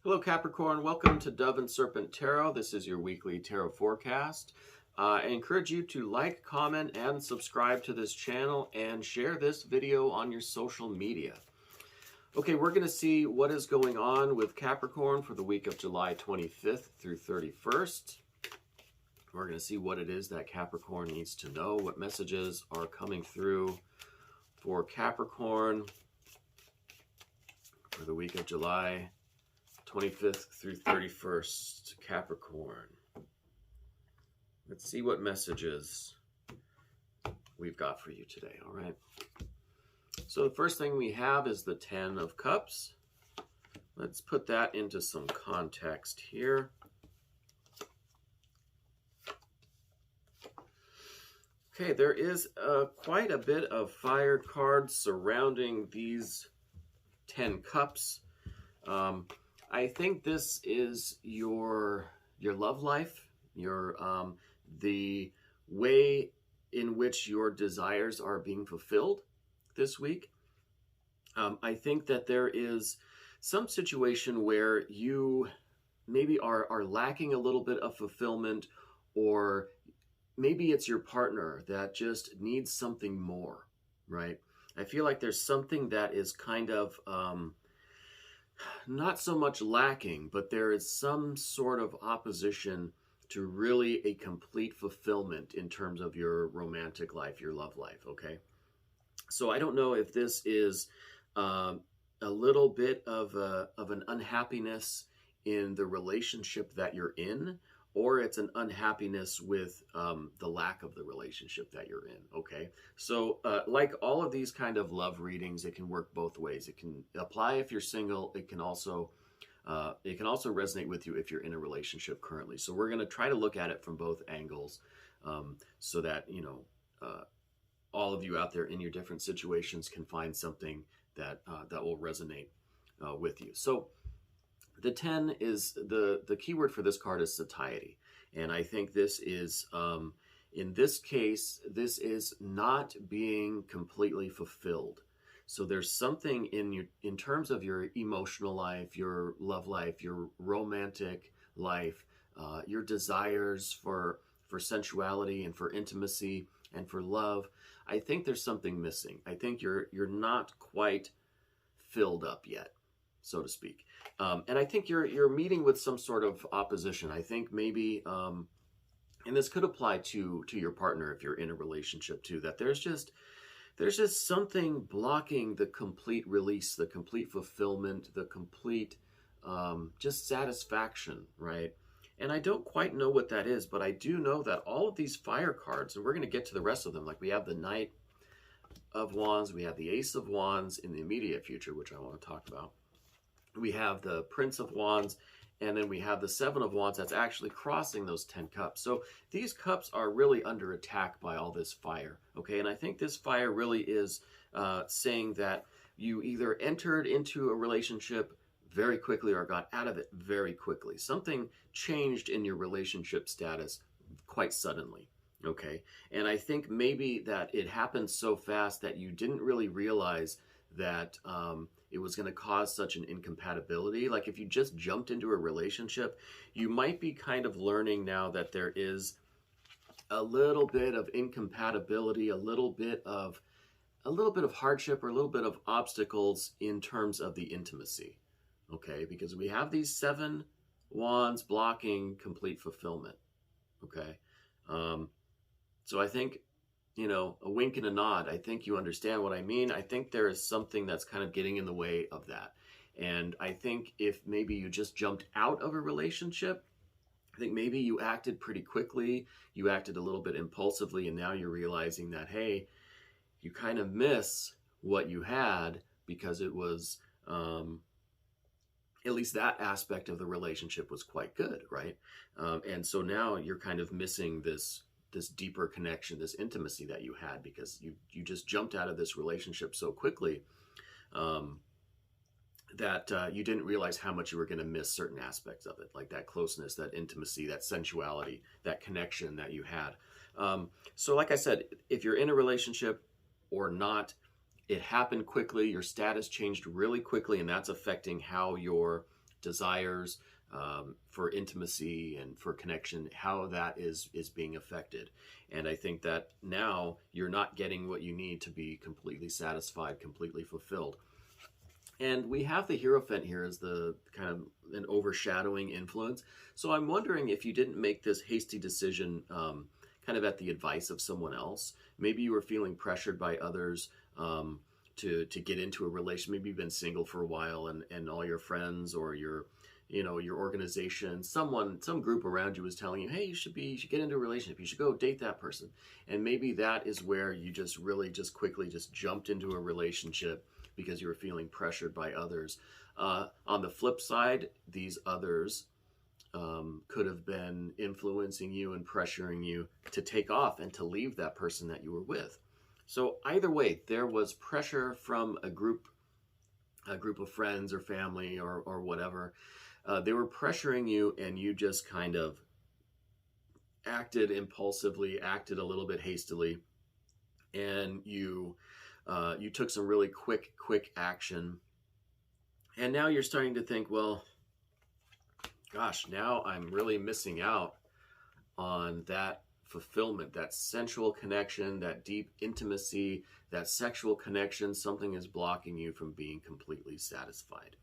Hello Capricorn, welcome to Dove and Serpent Tarot. This is your weekly tarot forecast. I encourage you to like, comment, and subscribe to this channel and share this video on your social media. Okay, we're going to see what is going on with Capricorn for the week of July 25th through 31st. We're going to see what it is that Capricorn needs to know, what messages are coming through for Capricorn for the week of July 25th through 31st, Capricorn. Let's see what messages we've got for you today, all right? So the first thing we have is the 10 of Cups. Let's put that into some context here. Okay, there is quite a bit of fire cards surrounding these 10 Cups. I think this is your love life, the way in which your desires are being fulfilled this week. I think that there is some situation where you maybe are lacking a little bit of fulfillment, or maybe it's your partner that just needs something more, right? I feel like there's something that is kind of not so much lacking, but there is some sort of opposition to really a complete fulfillment in terms of your romantic life, your love life, okay? So I don't know if this is a little bit of an unhappiness in the relationship that you're in, or it's an unhappiness with the lack of the relationship that you're in, okay? So like all of these kind of love readings, it can work both ways. It can apply if you're single. It can also resonate with you if you're in a relationship currently. So we're going to try to look at it from both angles, so that, you know, all of you out there in your different situations can find something that will resonate with you. So the 10 is the keyword for this card is satiety. And I think this is, in this case, this is not being completely fulfilled. So there's something in terms of your emotional life, your love life, your romantic life, your desires for sensuality and for intimacy and for love. I think there's something missing. I think you're not quite filled up yet, so to speak. And I think you're meeting with some sort of opposition. I think maybe, and this could apply to your partner if you're in a relationship too, that there's just something blocking the complete release, the complete fulfillment, the complete just satisfaction, right? And I don't quite know what that is, but I do know that all of these fire cards, and we're going to get to the rest of them, like we have the Knight of Wands, we have the Ace of Wands in the immediate future, which I want to talk about. We have the Prince of Wands, and then we have the Seven of Wands that's actually crossing those 10 cups. So these cups are really under attack by all this fire, okay? And I think this fire really is saying that you either entered into a relationship very quickly or got out of it very quickly. Something changed in your relationship status quite suddenly, okay? And I think maybe that it happened so fast that you didn't really realize that it was going to cause such an incompatibility. Like if you just jumped into a relationship, you might be kind of learning now that there is a little bit of incompatibility, a little bit of hardship, or a little bit of obstacles in terms of the intimacy, okay? Because we have these 7 wands blocking complete fulfillment, okay? So I think, you know, a wink and a nod, I think you understand what I mean. I think there is something that's kind of getting in the way of that. And I think if maybe you just jumped out of a relationship, I think maybe you acted pretty quickly, you acted a little bit impulsively, and now you're realizing that, hey, you kind of miss what you had because it was, at least that aspect of the relationship was quite good, right? And so now you're kind of missing this deeper connection, this intimacy that you had, because you just jumped out of this relationship so quickly that you didn't realize how much you were going to miss certain aspects of it, like that closeness, that intimacy, that sensuality, that connection that you had. So like I said, if you're in a relationship or not, it happened quickly, your status changed really quickly, and that's affecting how you're desires for intimacy and for connection, how that is being affected. And I think that now you're not getting what you need to be completely satisfied, completely fulfilled. And we have the Hierophant here as the kind of an overshadowing influence. So I'm wondering if you didn't make this hasty decision kind of at the advice of someone else. Maybe you were feeling pressured by others to get into a relationship. Maybe you've been single for a while, and all your friends or your your organization, some group around you was telling you, hey, you should get into a relationship, you should go date that person. And maybe that is where you just really just quickly just jumped into a relationship because you were feeling pressured by others. On the flip side, these others could have been influencing you and pressuring you to take off and to leave that person that you were with. So either way, there was pressure from a group of friends or family or whatever. They were pressuring you, and you just kind of acted impulsively, acted a little bit hastily, and you took some really quick action. And now you're starting to think, well, gosh, now I'm really missing out on that fulfillment, that sensual connection, that deep intimacy, that sexual connection. Something is blocking you from being completely satisfied.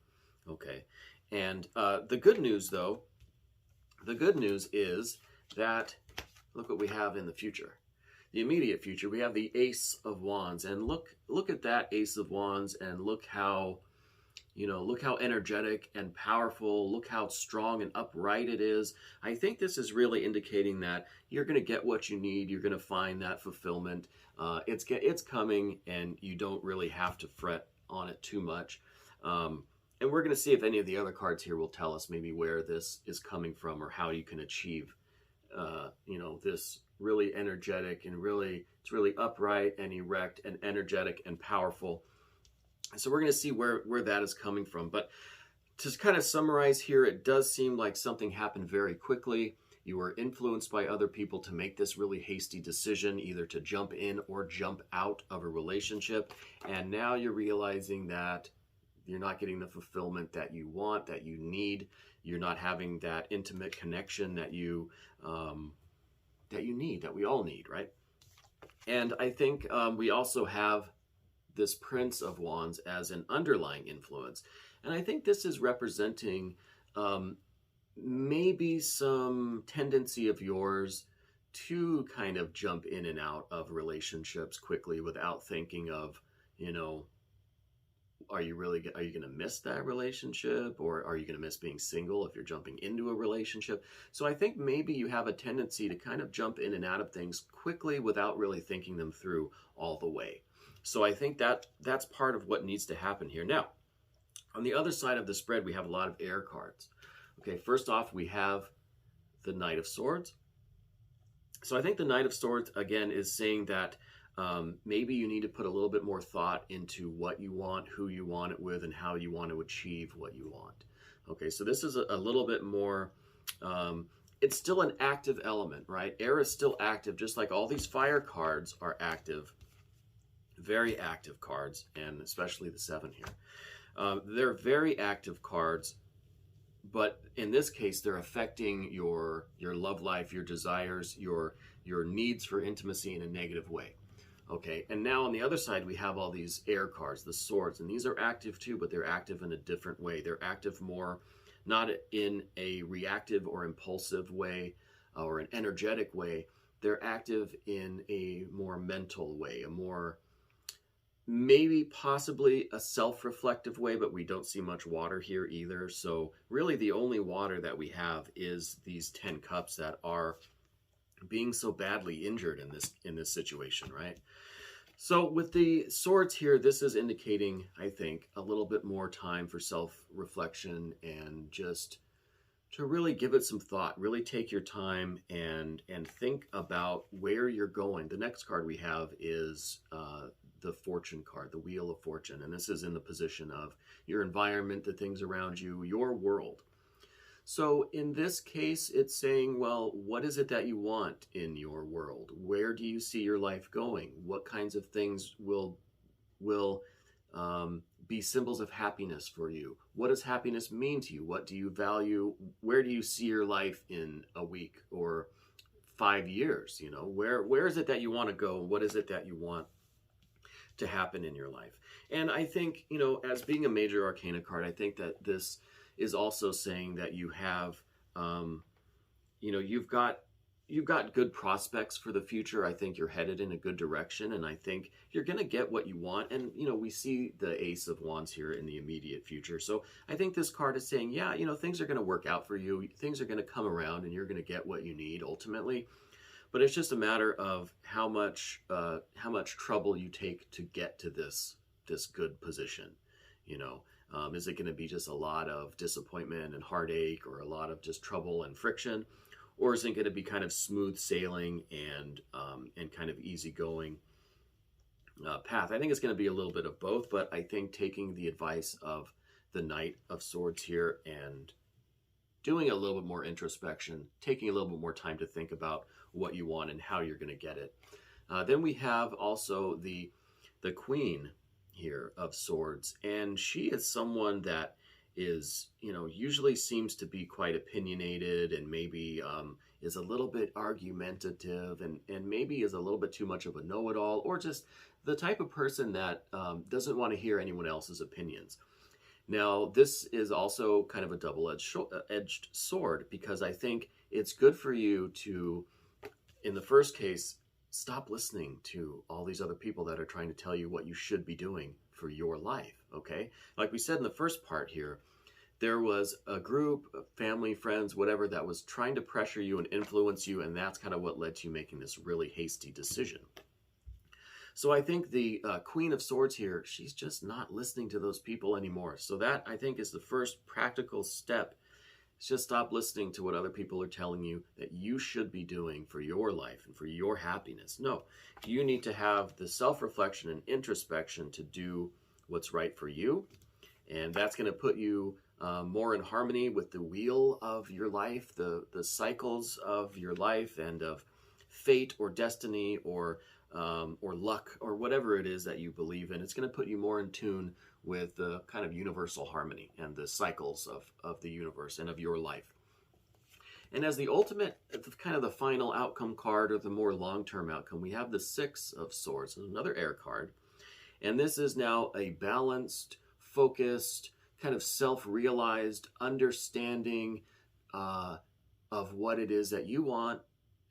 Okay. And the good news, though, is that look what we have in the future. The immediate future, we have the Ace of Wands. And look at that Ace of Wands, and look how energetic and powerful, look how strong and upright it is. I think this is really indicating that you're going to get what you need. You're going to find that fulfillment. It's coming, and you don't really have to fret on it too much. And we're going to see if any of the other cards here will tell us maybe where this is coming from, or how you can achieve, this really energetic and it's really upright and erect and energetic and powerful. So we're going to see where that is coming from. But to kind of summarize here, it does seem like something happened very quickly. You were influenced by other people to make this really hasty decision, either to jump in or jump out of a relationship. And now you're realizing that you're not getting the fulfillment that you want, that you need. You're not having that intimate connection that you need, that we all need, right? And I think we also have this Prince of Wands as an underlying influence. And I think this is representing maybe some tendency of yours to kind of jump in and out of relationships quickly without thinking of, are you going to miss that relationship, or are you going to miss being single if you're jumping into a relationship? So I think maybe you have a tendency to kind of jump in and out of things quickly without really thinking them through all the way. So I think that's part of what needs to happen here. Now, on the other side of the spread, we have a lot of air cards. Okay, first off, we have the Knight of Swords. So I think the Knight of Swords, again, is saying that maybe you need to put a little bit more thought into what you want, who you want it with, and how you want to achieve what you want. Okay, so this is a little bit more, it's still an active element, right? Air is still active, just like all these fire cards are active, very active cards, and especially the 7 here. They're very active cards, but in this case, they're affecting your love life, your desires, your needs for intimacy in a negative way. Okay, and now on the other side, we have all these air cards, the swords, and these are active too, but they're active in a different way. They're active more, not in a reactive or impulsive way or an energetic way. They're active in a more mental way, a more, maybe possibly a self-reflective way, but we don't see much water here either. So really the only water that we have is these 10 cups that are being so badly injured in this situation, right? So with the swords here, this is indicating, I think, a little bit more time for self-reflection and just to really give it some thought. Really take your time and think about where you're going. The next card we have is the Fortune card, the Wheel of Fortune, and this is in the position of your environment, the things around you, your world. So in this case, it's saying, well, what is it that you want in your world? Where do you see your life going? What kinds of things will be symbols of happiness for you. What does happiness mean to you? What do you value? Where do you see your life in a week or 5 years? You know, where is it that you want to go? What is it that you want to happen in your life? And I think, you know, as being a major arcana card, I think that this is also saying that you have, you know, you've got good prospects for the future. I think you're headed in a good direction, and I think you're going to get what you want. And, you know, we see the Ace of Wands here in the immediate future. So I think this card is saying, yeah, you know, things are going to work out for you. Things are going to come around, and you're going to get what you need ultimately. But it's just a matter of how much trouble you take to get to this good position. You know, is it going to be just a lot of disappointment and heartache, or a lot of just trouble and friction? Or is it going to be kind of smooth sailing and kind of easygoing path? I think it's going to be a little bit of both, but I think taking the advice of the Knight of Swords here and doing a little bit more introspection, taking a little bit more time to think about what you want and how you're going to get it. Then we have also the Queen here of Swords, and she is someone that is, you know, usually seems to be quite opinionated, and maybe is a little bit argumentative, and maybe is a little bit too much of a know-it-all, or just the type of person that doesn't want to hear anyone else's opinions. Now, this is also kind of a double-edged sword, because I think it's good for you to, in the first case, stop listening to all these other people that are trying to tell you what you should be doing for your life, okay? Like we said in the first part here, there was a group of family, friends, whatever, that was trying to pressure you and influence you, and that's kind of what led to you making this really hasty decision. So I think the Queen of Swords here, she's just not listening to those people anymore. So that, I think, is the first practical step. Just stop listening to what other people are telling you that you should be doing for your life and for your happiness. No, you need to have the self-reflection and introspection to do what's right for you. And that's going to put you more in harmony with the wheel of your life, the cycles of your life, and of fate or destiny or luck or whatever it is that you believe in. It's going to put you more in tune with the kind of universal harmony and the cycles of the universe and of your life. And as the ultimate, kind of the final outcome card, or the more long-term outcome, we have the Six of Swords, another air card. And this is now a balanced, focused, kind of self-realized understanding of what it is that you want,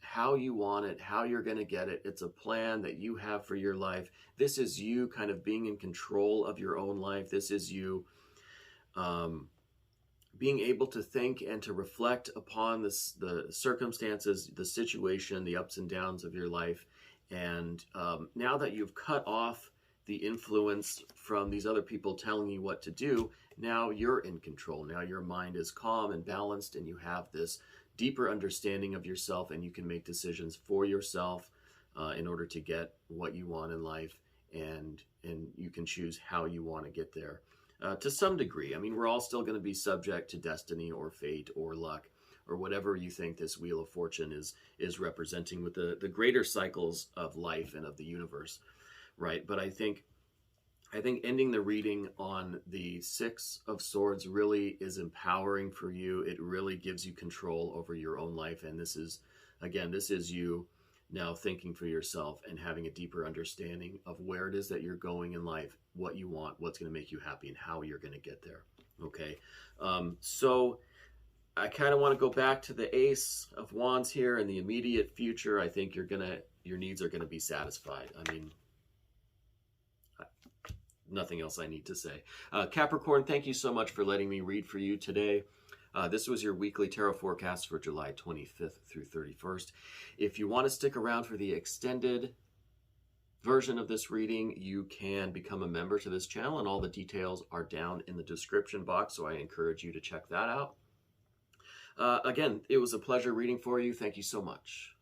how you want it, how you're going to get it. It's a plan that you have for your life. This is you kind of being in control of your own life. This is you being able to think and to reflect upon the circumstances, the situation, the ups and downs of your life. And now that you've cut off the influence from these other people telling you what to do, now you're in control. Now your mind is calm and balanced, and you have this deeper understanding of yourself, and you can make decisions for yourself in order to get what you want in life, and you can choose how you want to get there to some degree. I mean, we're all still going to be subject to destiny or fate or luck or whatever you think this Wheel of Fortune is representing with the greater cycles of life and of the universe, right? But I think ending the reading on the Six of Swords really is empowering for you. It really gives you control over your own life. And this is you now thinking for yourself and having a deeper understanding of where it is that you're going in life, what you want, what's going to make you happy, and how you're going to get there. Okay. So I kind of want to go back to the Ace of Wands here in the immediate future. I think your needs are going to be satisfied. I mean, nothing else I need to say. Capricorn, thank you so much for letting me read for you today. This was your weekly tarot forecast for July 25th through 31st. If you want to stick around for the extended version of this reading, you can become a member to this channel, and all the details are down in the description box, so I encourage you to check that out. Again, it was a pleasure reading for you. Thank you so much.